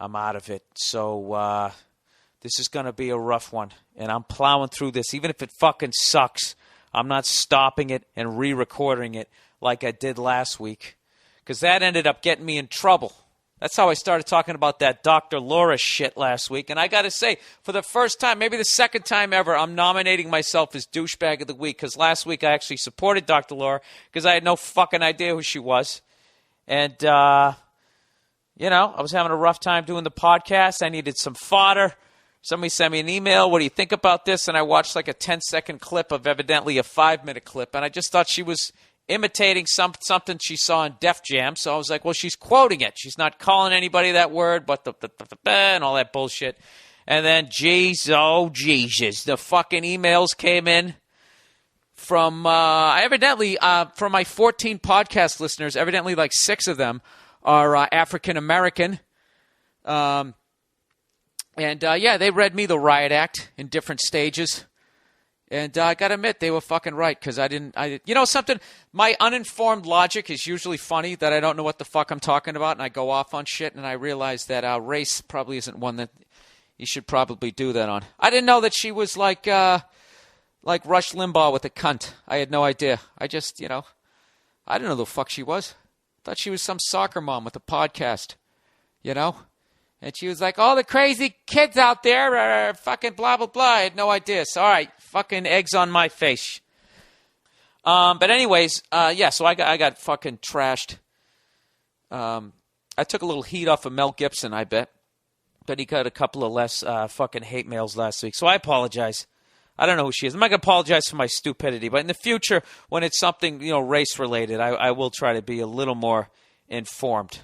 I'm out of it. So this is going to be a rough one, and I'm plowing through this. Even if it fucking sucks, I'm not stopping it and re-recording it like I did last week, because that ended up getting me in trouble. That's how I started talking about that Dr. Laura shit last week. And I got to say, for the first time, maybe the second time ever, I'm nominating myself as douchebag of the week, because last week I actually supported Dr. Laura because I had no fucking idea who she was. And, I was having a rough time doing the podcast. I needed some fodder. Somebody sent me an email. What do you think about this? And I watched like a 10-second clip of evidently a 5-minute clip. And I just thought she was imitating something she saw in Def Jam. So I was like, well, she's quoting it. She's not calling anybody that word, but the and all that bullshit. And then, Jesus, the fucking emails came in from, evidently, from my 14 podcast listeners, evidently like 6 of them are African-American. They read me the riot act in different stages. And I got to admit, they were fucking right, because something, my uninformed logic is usually funny, that I don't know what the fuck I'm talking about, and I go off on shit, and I realize that race probably isn't one that you should probably do that on. I didn't know that she was like Rush Limbaugh with a cunt. I had no idea. I just, I didn't know who the fuck she was. I thought she was some soccer mom with a podcast, And she was like, all the crazy kids out there are fucking blah, blah, blah. I had no idea. So, all right, fucking eggs on my face. But anyways, so I got fucking trashed. I took a little heat off of Mel Gibson, I bet. But he got a couple of less fucking hate mails last week. So I apologize. I don't know who she is. I'm not going to apologize for my stupidity. But in the future, when it's something, race-related, I will try to be a little more informed.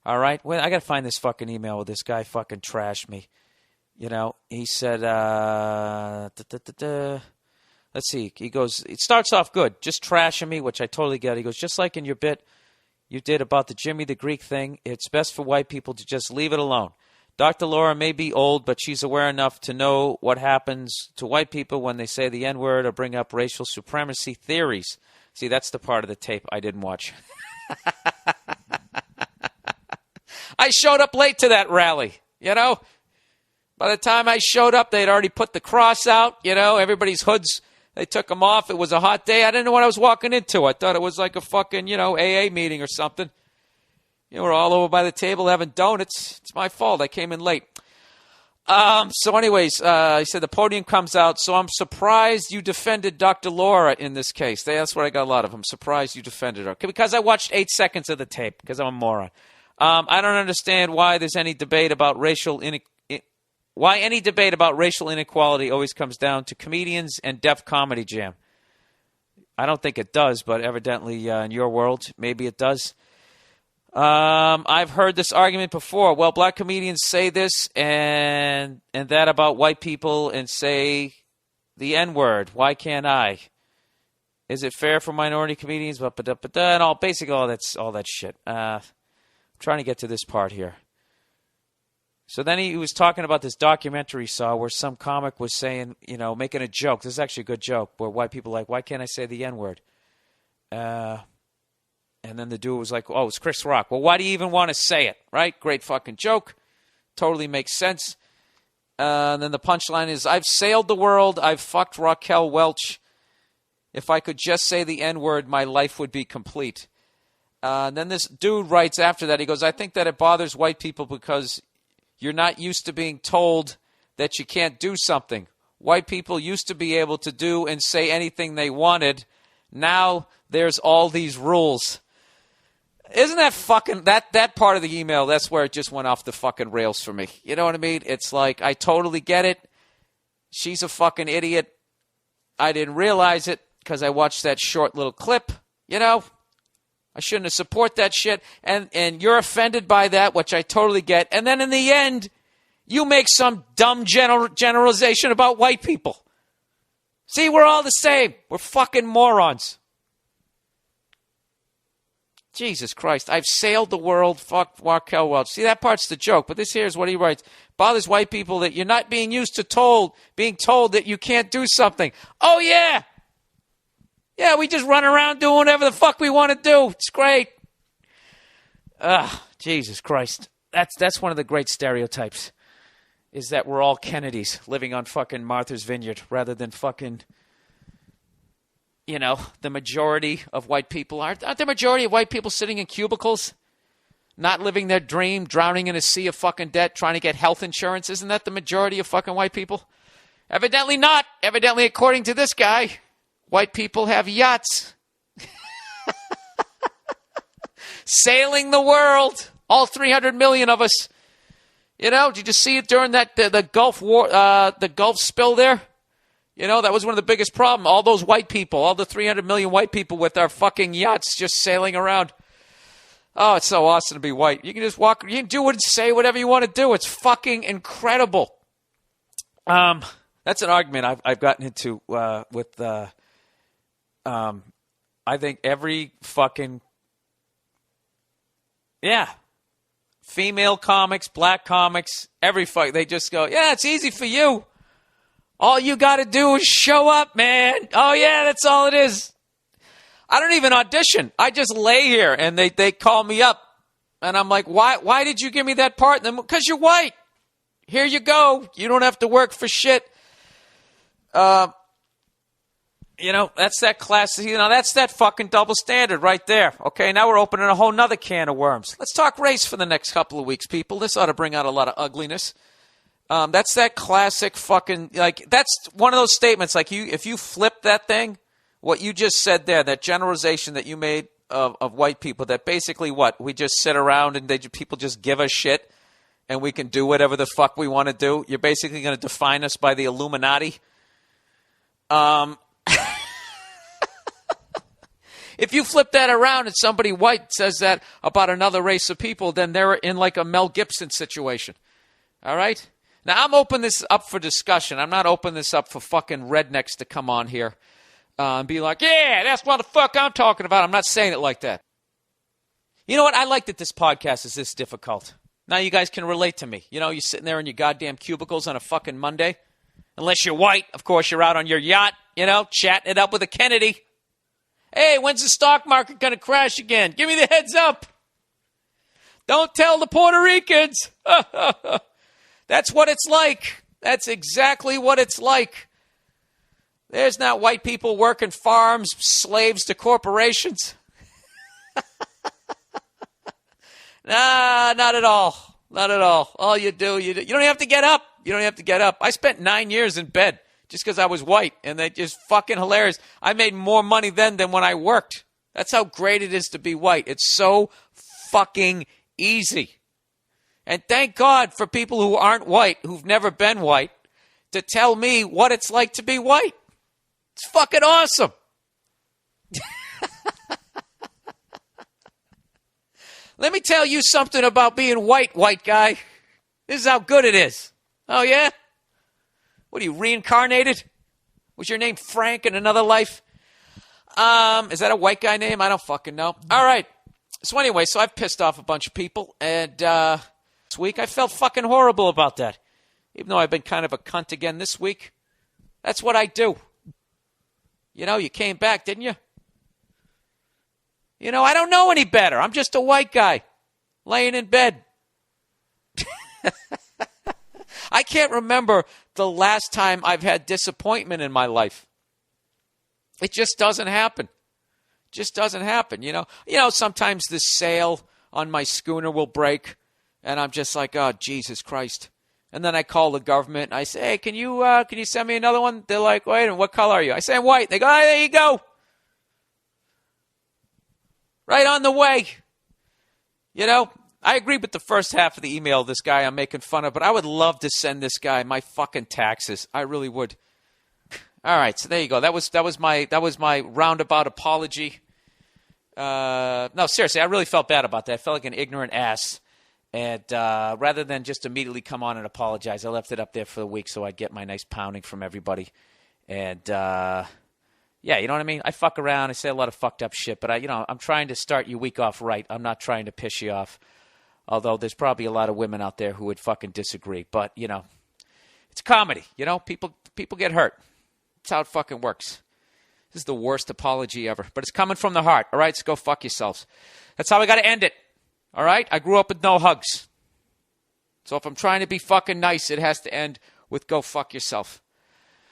All right? Well, I got to find this fucking email where this guy fucking trashed me. He said, let's see. He goes, it starts off good, just trashing me, which I totally get. He goes, just like in your bit you did about the Jimmy the Greek thing, it's best for white people to just leave it alone. Dr. Laura may be old, but she's aware enough to know what happens to white people when they say the N-word or bring up racial supremacy theories. See, that's the part of the tape I didn't watch. I showed up late to that rally, By the time I showed up, they'd already put the cross out, Everybody's hoods, they took them off. It was a hot day. I didn't know what I was walking into. I thought it was like a fucking, AA meeting or something. We're all over by the table having donuts. It's my fault. I came in late. So anyways, he said the podium comes out, so I'm surprised you defended Dr. Laura in this case. That's what I got a lot of. I'm surprised you defended her. Because I watched 8 seconds of the tape, because I'm a moron. I don't understand why there's any debate about why any debate about racial inequality always comes down to comedians and Def Comedy Jam. I don't think it does, but evidently in your world, maybe it does. I've heard this argument before. Well, black comedians say this and that about white people and say the N-word. Why can't I? Is it fair for minority comedians? And all basically all that shit. I'm trying to get to this part here. So then he was talking about this documentary he saw where some comic was saying, making a joke. This is actually a good joke where white people are like, why can't I say the N-word? And then the dude was like, oh, it's Chris Rock. Well, why do you even want to say it, right? Great fucking joke. Totally makes sense. And then the punchline is, I've sailed the world. I've fucked Raquel Welch. If I could just say the N-word, my life would be complete. And then this dude writes after that, he goes, I think that it bothers white people because you're not used to being told that you can't do something. White people used to be able to do and say anything they wanted. Now there's all these rules. Isn't that fucking, that part of the email, that's where it just went off the fucking rails for me. You know what I mean? It's like, I totally get it. She's a fucking idiot. I didn't realize it because I watched that short little clip, I shouldn't have support that shit. And you're offended by that, which I totally get. And then in the end, you make some dumb generalization about white people. See, we're all the same. We're fucking morons. Jesus Christ. I've sailed the world. Fuck Raquel Welch. See, that part's the joke. But this here is what he writes. Bothers white people that you're not being used to being told that you can't do something. Oh, yeah. Yeah, we just run around doing whatever the fuck we want to do. It's great. Jesus Christ. That's one of the great stereotypes, is that we're all Kennedys living on fucking Martha's Vineyard rather than fucking, the majority of white people. Aren't the majority of white people sitting in cubicles, not living their dream, drowning in a sea of fucking debt, trying to get health insurance? Isn't that the majority of fucking white people? Evidently not. Evidently, according to this guy, white people have yachts. Sailing the world. All 300 million of us. Did you see it during the Gulf War, the Gulf spill there? That was one of the biggest problems. All those white people, all the 300 million white people with our fucking yachts just sailing around. Oh, it's so awesome to be white. You can just walk, you can do and say whatever you want to do. It's fucking incredible. That's an argument I've gotten into with I think every fucking female comics, black comics, they just go, yeah, it's easy for you. All you got to do is show up, man. Oh yeah, that's all it is. I don't even audition. I just lay here and they call me up and I'm like, why did you give me that part? And then, because you're white. Here you go. You don't have to work for shit. That's that class. That's that fucking double standard right there. Okay, now we're opening a whole nother can of worms. Let's talk race for the next couple of weeks, people. This ought to bring out a lot of ugliness. That's that classic fucking, that's one of those statements, if you flip that thing, what you just said there, that generalization that you made of white people, that basically we just sit around and people just give us shit and we can do whatever the fuck we want to do. You're basically going to define us by the Illuminati. If you flip that around and somebody white says that about another race of people, then they're in like a Mel Gibson situation. All right? Now, I'm opening this up for discussion. I'm not opening this up for fucking rednecks to come on here and be like, yeah, that's what the fuck I'm talking about. I'm not saying it like that. You know what? I like that this podcast is this difficult. Now you guys can relate to me. You're sitting there in your goddamn cubicles on a fucking Monday. Unless you're white, of course, you're out on your yacht, chatting it up with a Kennedy. Hey, when's the stock market going to crash again? Give me the heads up. Don't tell the Puerto Ricans. That's what it's like. That's exactly what it's like. There's not white people working farms, slaves to corporations. Nah, not at all. Not at all. All you do, you don't have to get up. You don't have to get up. I spent 9 years in bed just because I was white, and they just fucking hilarious. I made more money then than when I worked. That's how great it is to be white. It's so fucking easy. And thank God for people who aren't white, who've never been white, to tell me what it's like to be white. It's fucking awesome. Let me tell you something about being white guy. This is how good it is. Oh, yeah? What are you, reincarnated? Was your name Frank in another life? Is that a white guy name? I don't fucking know. All right. So anyway, I've pissed off a bunch of people, and this week I felt fucking horrible about that. Even though I've been kind of a cunt again this week. That's what I do. You came back, didn't you? I don't know any better. I'm just a white guy laying in bed. I can't remember the last time I've had disappointment in my life. It just doesn't happen. Just doesn't happen, sometimes the sail on my schooner will break, and I'm just like, oh, Jesus Christ. And then I call the government, and I say, hey, can you send me another one? They're like, wait, what color are you? I say, I'm white. They go, oh, there you go. Right on the way. I agree with the first half of the email, this guy I'm making fun of, but I would love to send this guy my fucking taxes. I really would. All right, so there you go. That was my roundabout apology. No, seriously, I really felt bad about that. I felt like an ignorant ass. And rather than just immediately come on and apologize, I left it up there for the week so I'd get my nice pounding from everybody. And yeah, you know what I mean? I fuck around. I say a lot of fucked up shit, but I'm trying to start your week off right. I'm not trying to piss you off. Although there's probably a lot of women out there who would fucking disagree. But, it's comedy. People get hurt. That's how it fucking works. This is the worst apology ever. But it's coming from the heart. All right, so go fuck yourselves. That's how we got to end it. All right? I grew up with no hugs. So if I'm trying to be fucking nice, it has to end with go fuck yourself.